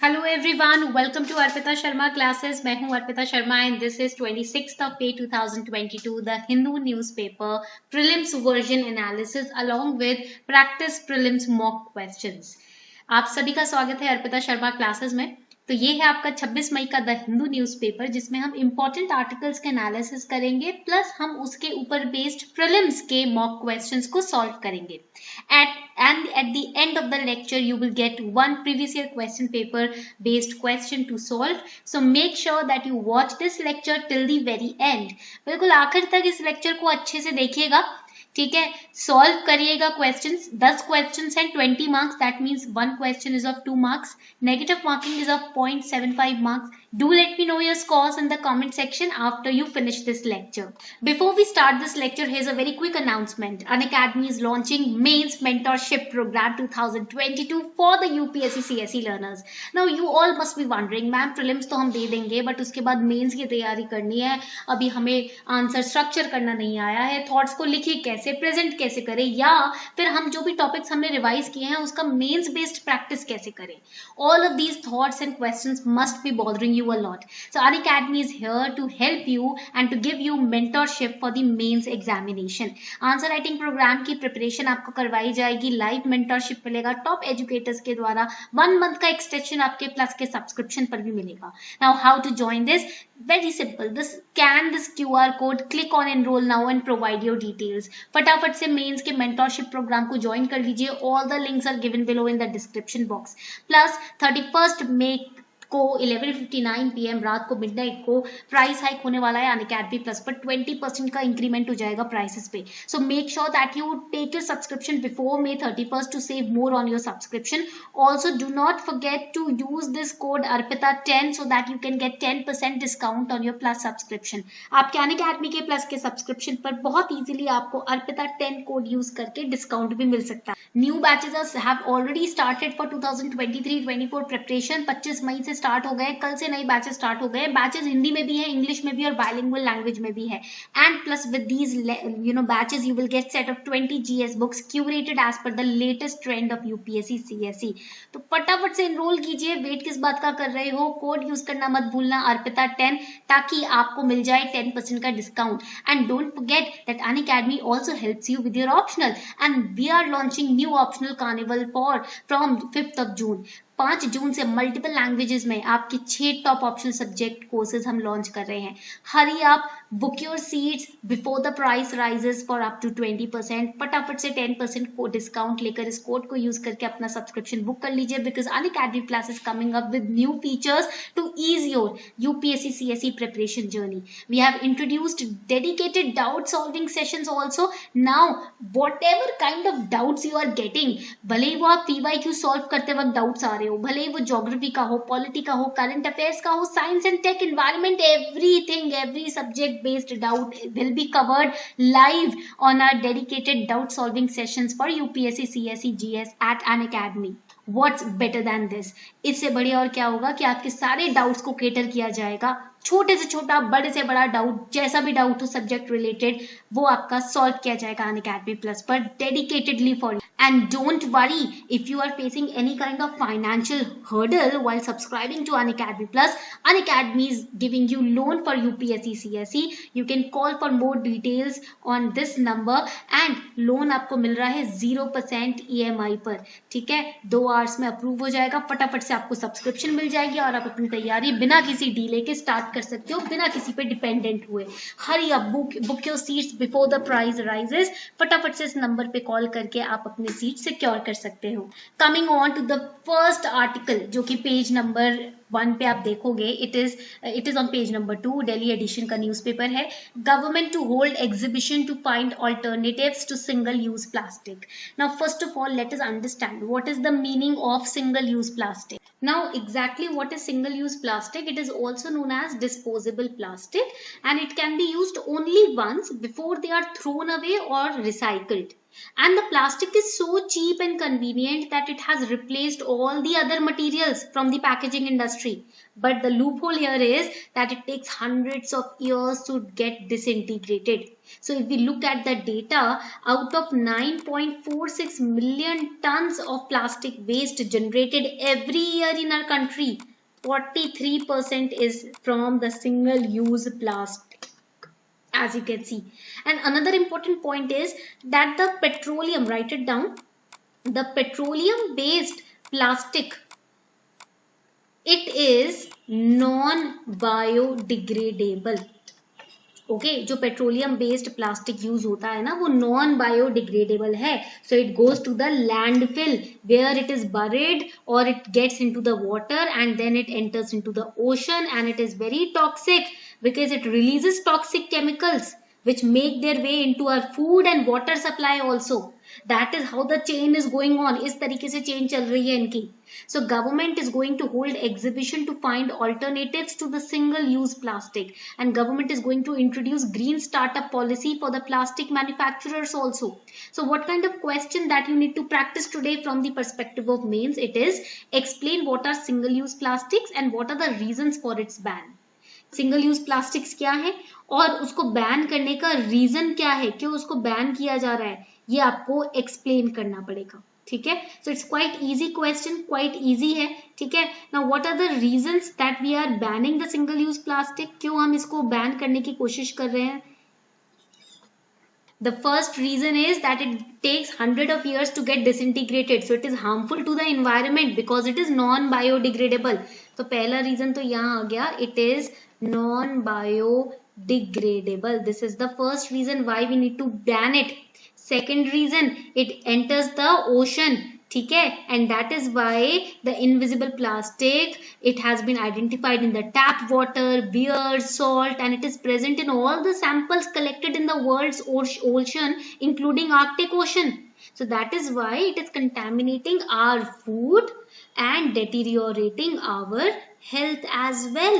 Hello everyone, welcome to Arpita Sharma classes. मैं हूं Arpita Sharma and this is 26th of May 2022 the Hindu newspaper prelims version analysis along with practice prelims mock questions. आप सभी का स्वागत है Arpita Sharma classes में। तो ये है आपका 26 मई का द हिंदू न्यूज़पेपर, जिसमें हम इंपॉर्टेंट आर्टिकल्स के एनालिसिस करेंगे, प्लस हम उसके ऊपर बेस्ड प्रीलिम्स के मॉक क्वेश्चंस को सॉल्व करेंगे। At the end of the lecture you will get one previous year question paper based question to solve. So make sure that you watch this lecture till the very end. बिल्कुल आखिर तक इस lecture को अच्छे से देखिएगा, ठीक है। सॉल्व करिएगा क्वेश्चंस। 10 क्वेश्चंस हैं, 20 marks, that means one question is of 2 marks. Negative marking is of 0.75 marks. Do let me know your scores in the comment section after you finish this lecture. Before we start this lecture, here's a very quick announcement. Unacademy is launching Mains Mentorship Program 2022 for the UPSC CSE learners. Now you all must be wondering, ma'am prelims तो हम दे देंगे but उसके बाद mains की तैयारी करनी है, अभी हमें आंसर स्ट्रक्चर करना नहीं आया है, थॉट्स को लिखिए कैसे, प्रेजेंट कैसे करें, या फिर हम जो भी टॉपिक्स हमने रिवाइज किए हैं उसका मेंस बेस्ड प्रैक्टिस कैसे करें। All of these thoughts and questions must be bothering you a lot. So Unacademy is here to help you and to give you mentorship for the mains examination. Answer writing programme की preparation आपको करवाई जाएगी, live mentorship मिलेगा top educators के द्वारा, 1 month का extension आपके plus के सब्सक्रिप्शन पर भी मिलेगा। Now how to join this? Very simple. This scan this QR code, click on enroll now and provide your details. फटाफट से मेंस के मेंटरशिप प्रोग्राम को ज्वाइन कर लीजिए। All the links are given below in the description box. Plus 31st May को 11:59 PM रात को midnight को प्राइस हाइक होने वाला है अनअकैडमी प्लस पर। 20% का इंक्रीमेंट हो जाएगा प्राइसेस पे। So make sure that you take your subscription before May 31st to save more on your subscription. Also do not forget to use this code अर्पिता10 so that you can get 10% discount on your plus subscription. आपके अनअकैडमी के plus के subscription पर बहुत easily आपको अर्पिता10 code use करके discount भी मिल सकता है। New batches have already started for 2023-24 preparation. 25 मई से स्टार्ट हो गए, कल से नए बैचेस स्टार्ट हो गए। बैचेस हिंदी में भी है, इंग्लिश में भी और बाइलिंगुअल लैंग्वेज में भी है। And plus with these batches you will get set of 20 GS books curated as per the latest trend of UPSC CSE। तो फटाफट से एनरोल कीजिए, वेट किस बात का कर रहे हो? कोड यूज करना मत भूलना अर्पिता10, ताकि आपको मिल जाए 10% का discount. And don't forget that Unacademy also helps you with your optional, and we are launching new optional carnival for from 5th of June। 5 जून से मल्टीपल लैंग्वेजेस में आपके 6 टॉप ऑप्शनल सब्जेक्ट कोर्सेज हम लॉन्च कर रहे हैं। Hurry up, book your seats before the price rises for up to 20%। फटाफट से 10% को डिस्काउंट लेकर इस कोड को यूज करके अपना सब्सक्रिप्शन बुक कर लीजिए, because Unacademy class is coming up with new features to ease your UPSC CSE preparation journey. We have introduced dedicated doubt solving sessions also. Now whatever kind of doubts you are getting, भले ही वो आप PYQ solve करते वक्त doubts आ रहे हो, भले ही वो geography का हो, पॉलिटी का हो, करंट अफेयर्स का हो, science and tech, environment, everything, every subject based doubt will be covered live on our dedicated doubt solving sessions for UPSC CSE GS at Unacademy. What's better than this? इससे बढ़िया और क्या होगा कि आपके सारे डाउट्स को केटर किया जाएगा। छोटे से छोटा, बड़े से बड़ा डाउट, जैसा भी डाउट हो सब्जेक्ट रिलेटेड, वो आपका सॉल्व किया जाएगा अनअकैडमी प्लस पर dedicatedly for you. And don't worry if you are facing any kind of financial hurdle while subscribing to Unacademy Plus. Unacademy is giving you loan for UPSC CSE. You can call for more details on this number and loan आपको मिल रहा है 0% EMI पर, ठीक है। 2 hours में approve हो जाएगा, फटाफट से आपको सब्सक्रिप्शन मिल जाएगी और आप अपनी तैयारी बिना किसी डीले के स्टार्ट कर सकते हो, बिना किसी पे डिपेंडेंट हुए। Hurry up, book your seats before the price rises. फटाफट से इस नंबर पे कॉल करके आप अपनी सीट सिक्योर कर सकते हो। Coming on to the first article, जो कि पेज नंबर 1 पे आप देखोगे, it is on page number 2, Delhi edition का न्यूज़पेपर है। Government to hold exhibition to find alternatives to single use plastic. Now first of all let us understand what is the meaning of single use plastic. Now exactly what is single use plastic? It is also known as disposable plastic and it can be used only once before they are thrown away or recycled. And the plastic is so cheap and convenient that it has replaced all the other materials from the packaging industry. But the loophole here is that it takes hundreds of years to get disintegrated. So if we look at the data, out of 9.46 million tons of plastic waste generated every year in our country, 43% is from the single-use plastic, as you can see. And another important point is that the petroleum, write it down, the petroleum based plastic, it is non biodegradable. Okay जो petroleum based plastic use होता है ना वो non biodegradable है. So it goes to the landfill where it is buried और it gets into the water and then it enters into the ocean and it is very toxic because it releases toxic chemicals which make their way into our food and water supply also. That is how the chain is going on. इस तरीके से chain चल रही है इनकी. So government is going to hold exhibition to find alternatives to the single use plastic, and government is going to introduce green startup policy for the plastic manufacturers also. So what kind of question that you need to practice today from the perspective of mains? It is explain what are single use plastics and what are the reasons for its ban. Single use plastics क्या है और उसको ban करने का reason क्या है, क्यों उसको बैन किया जा रहा है, ये आपको एक्सप्लेन करना पड़ेगा. ठीक है. So it's quite easy question, quite easy है. ठीक है. Now what are the reasons that we are banning the single use plastic, क्यों हम इसको बैन करने की कोशिश कर रहे हैं. The first reason is that it takes hundred of years to get disintegrated, so it is harmful to the environment because it is non-biodegradable. तो पहला reason तो यहाँ आ गया, it is non-biodegradable. This is the first reason why we need to ban it. Second reason, it enters the ocean. ठीक है, and that is why the invisible plastic, it has been identified in the tap water, beer, salt, and it is present in all the samples collected in the world's ocean, including Arctic Ocean. So that is why it is contaminating our food and deteriorating our health as well.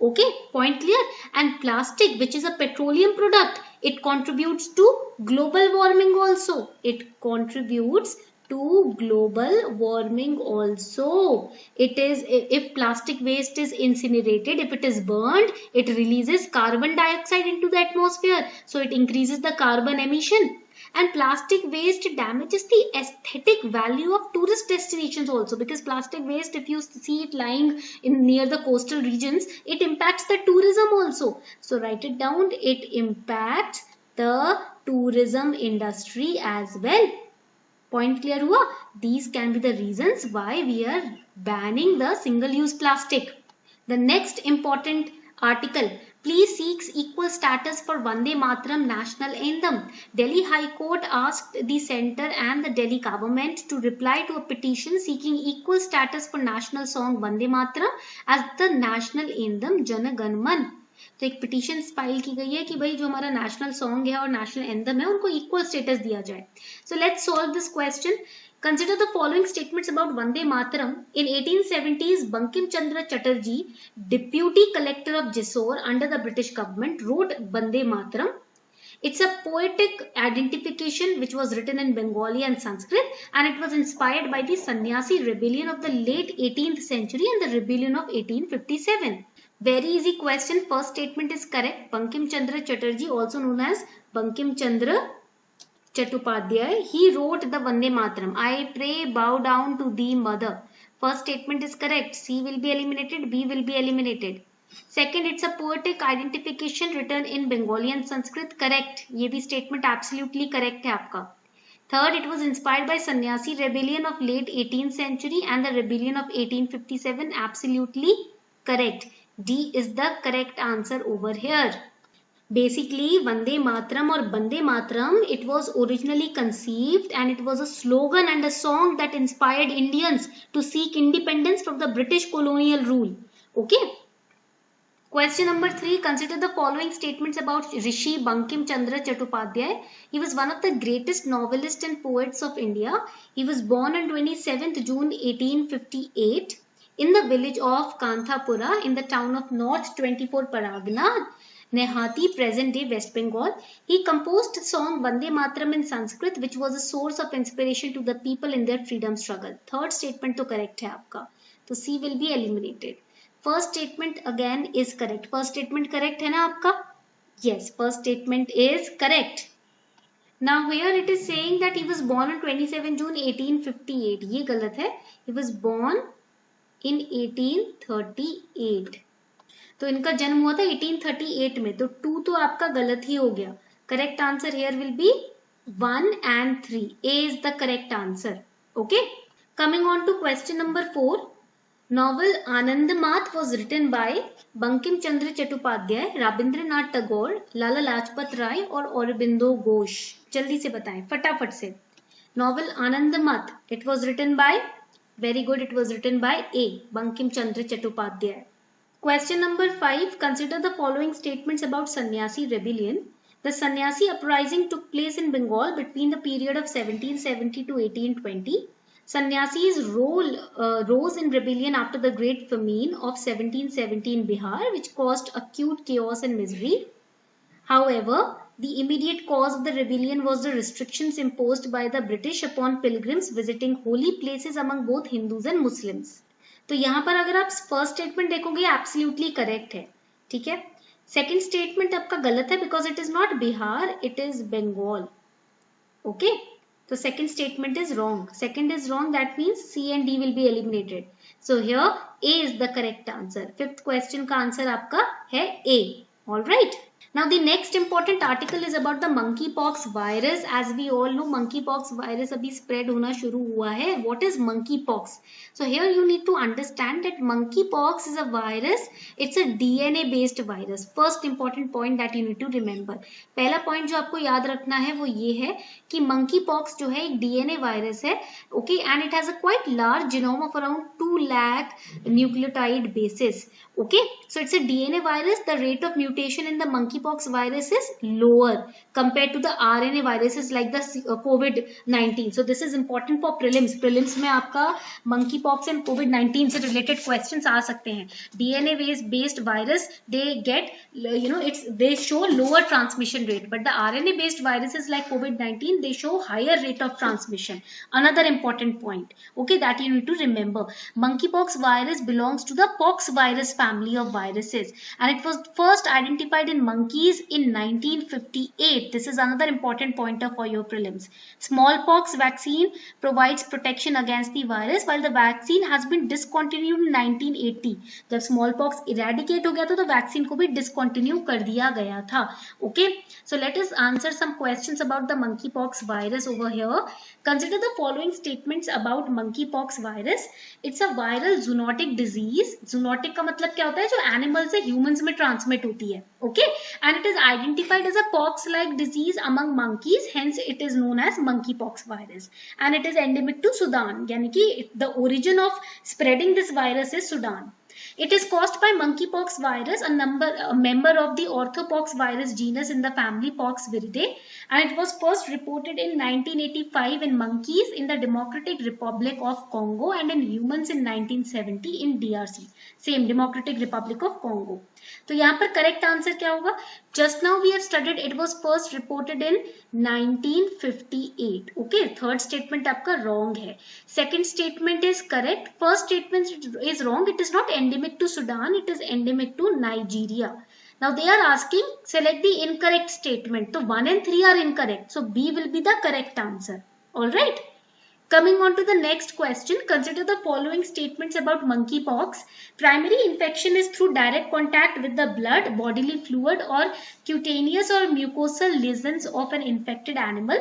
Okay, point clear? And plastic, which is a petroleum product, it contributes to global warming also. It contributes to global warming also. It is, if plastic waste is incinerated, if it is burned, it releases carbon dioxide into the atmosphere, so it increases the carbon emission. And plastic waste damages the aesthetic value of tourist destinations also, because plastic waste, if you see it lying in near the coastal regions, it impacts the tourism also. So write it down, it impacts the tourism industry as well. Point clear हुआ? These can be the reasons why we are banning the single-use plastic. The next important article, please seeks equal status for Vande Mataram national anthem. Delhi High Court asked the centre and the Delhi government to reply to a petition seeking equal status for national song Vande Mataram as the national anthem Jana Gan Man. तो एक petition file की गई है कि भाई जो हमारा national song है और नेशनल एंथम है उनको इक्वल स्टेटस दिया जाए. So let's solve this question. Consider the following statements about Vande Mataram. In 1870s, Bankim Chandra Chatterjee, deputy collector of Jessore under the British government, wrote Vande Mataram. It's a poetic identification which was written in Bengali and Sanskrit, and it was inspired by the Sannyasi rebellion of the late 18th century and the rebellion of 1857. Very easy question. First statement is correct. Bankim Chandra Chatterjee, also known as Bankim Chandra Chattopadhyay, he wrote the Vande Mataram. I pray, bow down to thee, mother. First statement is correct. C will be eliminated, B will be eliminated. Second, it's a poetic identification written in Bengali and Sanskrit. Correct. ये भी statement absolutely correct है आपका. Third, it was inspired by Sannyasi rebellion of late 18th century and the rebellion of 1857. Absolutely correct. D is the correct answer over here. Basically, Vande Mataram or Bande Mataram, it was originally conceived and it was a slogan and a song that inspired Indians to seek independence from the British colonial rule. Okay. Question number 3. Consider the following statements about Rishi Bankim Chandra Chattopadhyay. He was one of the greatest novelists and poets of India. He was born on 27th June 1858 in the village of Kanthapura in the town of North 24 Paragana. Nehati, present day West Bengal. He composed the song Vande Mataram in Sanskrit, which was a source of inspiration to the people in their freedom struggle. Third statement तो correct है आपका, तो C will be eliminated. First statement again is correct. First statement correct है ना आपका? Yes, first statement is correct. Now here it is saying that he was born on 27 June 1858. ये गलत है. He was born in 1838. तो इनका जन्म हुआ था 1838 में, तो 2 तो आपका गलत ही हो गया. Correct answer here will be 1 and 3. A is the correct answer. Okay. Coming on to question number 4. Novel Anandamath was written by Bankim Chandra Chattopadhyay, Rabindranath Tagore, Lala Lajpat Rai और Aurobindo Ghosh. जल्दी से बताएं फटाफट से. Novel Anandamath, it was written by, very good, it was written by A, Bankim Chandra Chattopadhyay. Question number 5. Consider the following statements about Sannyasi rebellion. The Sannyasi uprising took place in Bengal between the period of 1770 to 1820. Sannyasis rose in rebellion after the Great Famine of 1770 in Bihar, which caused acute chaos and misery. However, the immediate cause of the rebellion was the restrictions imposed by the British upon pilgrims visiting holy places among both Hindus and Muslims. तो यहाँ पर अगर आप first statement देखोगे absolutely correct है, ठीक है. Second statement आपका गलत है because it is not Bihar, it is Bengal. Okay, तो second statement is wrong. Second is wrong, that means C and D will be eliminated. So here A is the correct answer. Fifth question का answer आपका है A. Alright. Now the next important article is about the monkeypox virus. As we all know, monkeypox virus अभी spread होना शुरू हुआ है. What is monkeypox? So here you need to understand that monkeypox is a virus. It's a DNA based virus. First important point that you need to remember. पहला point जो आपको याद रखना है वो ये है कि monkeypox जो है एक DNA virus है. Okay, and it has a quite large genome of around 2 lakh nucleotide bases. Okay, so it's a DNA virus. The rate of mutation in the monkeypox virus is lower compared to the RNA viruses like the COVID-19. So this is important for prelims. Prelims में आपका monkeypox and COVID-19 से related questions आ सकते हैं. DNA based virus, they get, they show lower transmission rate, but the RNA based viruses like COVID-19, they show higher rate of transmission. Another important point, okay, that you need to remember. Monkeypox virus belongs to the pox virus family of viruses, and it was first identified in monkeys in 1958. This is another important pointer for your prelims. Smallpox vaccine provides protection against the virus, while the vaccine has been discontinued in 1980. जब smallpox eradicate हो गया था तो vaccine को भी discontinue कर दिया गया था. Okay, so let us answer some questions about the monkeypox virus over here. Consider the following statements about monkeypox virus. It's a viral zoonotic disease. Zoonotic का मतलब क्या होता है? जो एनिमल से ह्यूमंस में ट्रांसमिट होती है. Okay, and it is identified as a pox like disease among monkeys, hence it is known as monkeypox virus, and it is endemic to Sudan. यानी कि the origin of spreading this virus is Sudan. It is caused by monkeypox virus, a member of the orthopox virus genus in the family Poxviridae, and it was first reported in 1985 in monkeys in the Democratic Republic of Congo and in humans in 1970 in DRC. Same, Democratic Republic of Congo. तो यहाँ पर correct answer क्या होगा? Just now we have studied it was first reported in 1958. Okay, third statement आपका wrong है. Second statement is correct. First statement is wrong. It is not endemic to Sudan. It is endemic to Nigeria. Now they are asking select the incorrect statement. So 1 and 3 are incorrect. So B will be the correct answer. All right. Coming on to the next question, consider the following statements about monkeypox. Primary infection is through direct contact with the blood, bodily fluid, or cutaneous or mucosal lesions of an infected animal.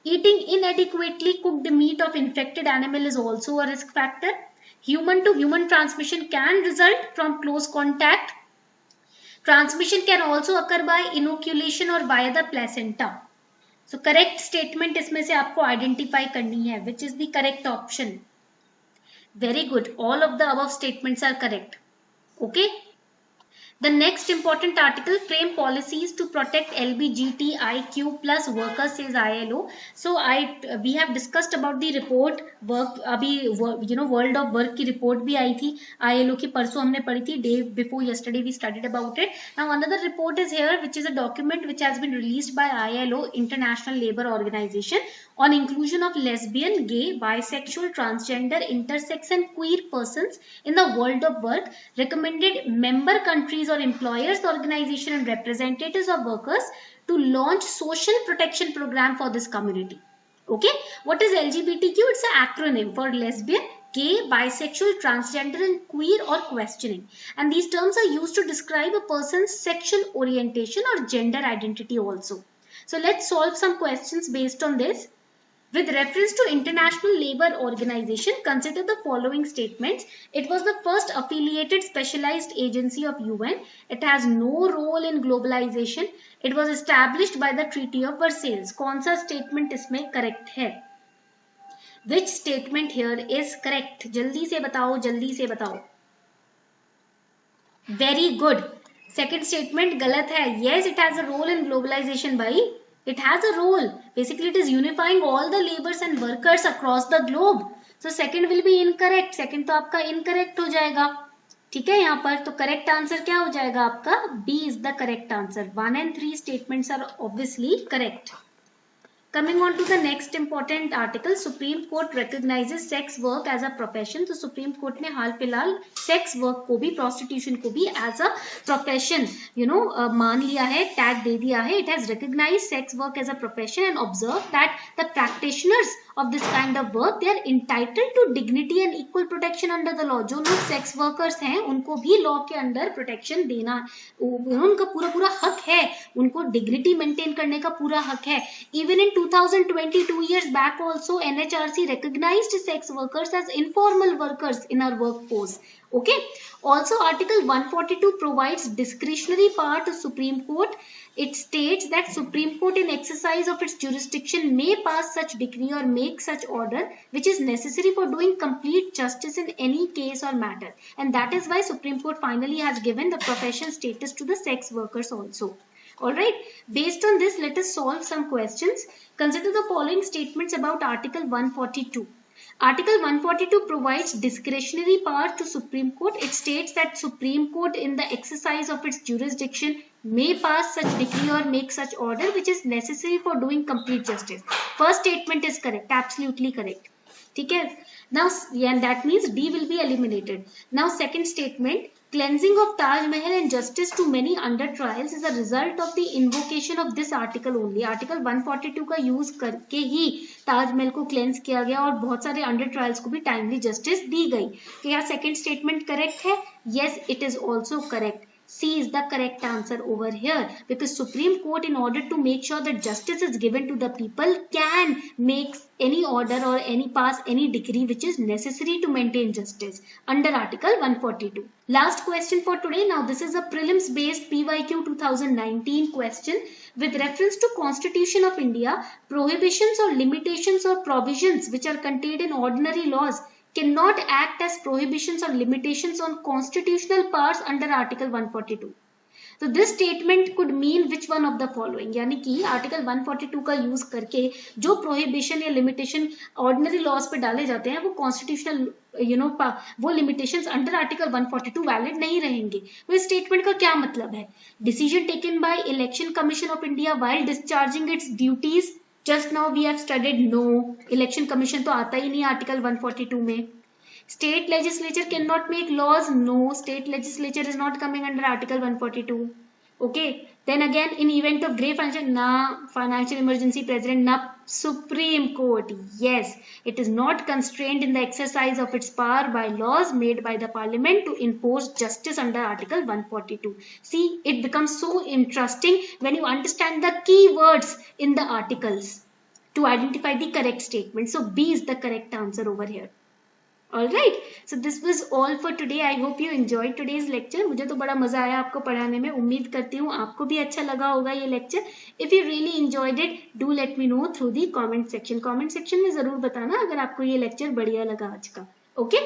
Eating inadequately cooked meat of infected animal is also a risk factor. Human to human transmission can result from close contact. Transmission can also occur by inoculation or via the placenta. So correct statement इसमें से आपको identify करनी है. Which is the correct option? Very good. All of the above statements are correct. Okay. The next important article, frame policies to protect LGBTIQ plus workers, says ILO. So we have discussed about the report work. अभी world of work की report भी आई थी ILO की, परसों हमने पढ़ी थी, day before yesterday we studied about it. Now another report is here, which is a document which has been released by ILO, International Labour Organization, on inclusion of lesbian, gay, bisexual, transgender, intersex and queer persons in the world of work. Recommended member countries or employers organization and representatives of workers to launch social protection program for this community. Okay, what is LGBTQ? It's an acronym for lesbian, gay, bisexual, transgender and queer or questioning, and these terms are used to describe a person's sexual orientation or gender identity also. So let's solve some questions based on this. With reference to International Labour Organization, consider the following statements. It was the first affiliated specialized agency of UN. It has no role in globalization. It was established by the Treaty of Versailles. कौन सा statement इसमें correct है? Which statement here is correct? जल्दी से बताओ, जल्दी से बताओ. Very good. Second statement गलत है. Yes, it has a role in globalization, भाई. It has a role. Basically, it is unifying all the laborers and workers across the globe. So second will be incorrect. Second तो आपका incorrect हो जाएगा. ठीक है, यहाँ पर तो correct answer क्या हो जाएगा आपका? B is the correct answer. 1 and 3 statements are obviously correct. Coming on to the next important article, Supreme Court recognizes sex work as a profession. तो Supreme Court ने हाल फिलहाल sex work को भी, prostitution को भी as a profession, मान लिया है, tag दे दिया है. It has recognized sex work as a profession and observed that the practitioners of this kind of work, they are entitled to dignity and equal protection under the law. जो लोग sex workers हैं, उनको भी law के अंदर protection देना, उनका पूरा हक है, उनको dignity maintain करने का पूरा हक है. Even in 2020, 2 years back also, NHRC recognized sex workers as informal workers in our workforce. Okay. Also, Article 142 provides discretionary power to Supreme Court. It states that Supreme Court in exercise of its jurisdiction may pass such decree or make such order which is necessary for doing complete justice in any case or matter. And that is why Supreme Court finally has given the profession status to the sex workers also. Alright, based on this, let us solve some questions. Consider the following statements about Article 142. Article 142 provides discretionary power to Supreme Court. It states that Supreme Court in the exercise of its jurisdiction may pass such decree or make such order which is necessary for doing complete justice. First statement is correct, absolutely correct. ठीक है? Now, yeah, that means D will be eliminated. Now, second statement, cleansing of Taj Mahal and justice to many under trials is a result of the invocation of this article only. Article 142 का use करके ही ताज महल को cleanse किया गया और बहुत सारे under trials को भी टाइमली जस्टिस दी गई. क्या सेकंड स्टेटमेंट करेक्ट है? Yes, it is also correct. C is the correct answer over here, because Supreme Court, in order to make sure that justice is given to the people, can make any order or pass any decree which is necessary to maintain justice under Article 142. Last question for today. Now this is a prelims based PYQ 2019 question. With reference to Constitution of India, prohibitions or limitations or provisions which are contained in ordinary laws cannot act as prohibitions or limitations on constitutional powers under Article 142. So this statement could mean which one of the following? यानी कि Article 142 का use करके जो prohibition या limitation ordinary laws पे डाले जाते हैं वो constitutional वो limitations under Article 142 valid नहीं रहेंगे. तो इस statement का क्या मतलब है? Decision taken by Election Commission of India while discharging its duties. Just now we have studied no. Election Commission तो आता ही नहीं Article 142 में. State legislature cannot make laws. No, state legislature is not coming under Article 142. Okay. Then again, in event of grave financial emergency, President, Supreme Court. Yes, it is not constrained in the exercise of its power by laws made by the Parliament to enforce justice under Article 142. See, it becomes so interesting when you understand the key words in the articles to identify the correct statement. So B is the correct answer over here. Alright, so this was all for today. I hope you enjoyed today's lecture. मुझे तो बड़ा मजा आया आपको पढ़ाने में. उम्मीद करती हूँ आपको भी अच्छा लगा होगा ये lecture. If you really enjoyed it, do let me know through the comment section. Comment section में जरूर बताना अगर आपको ये lecture बढ़िया लगा आज का. Okay?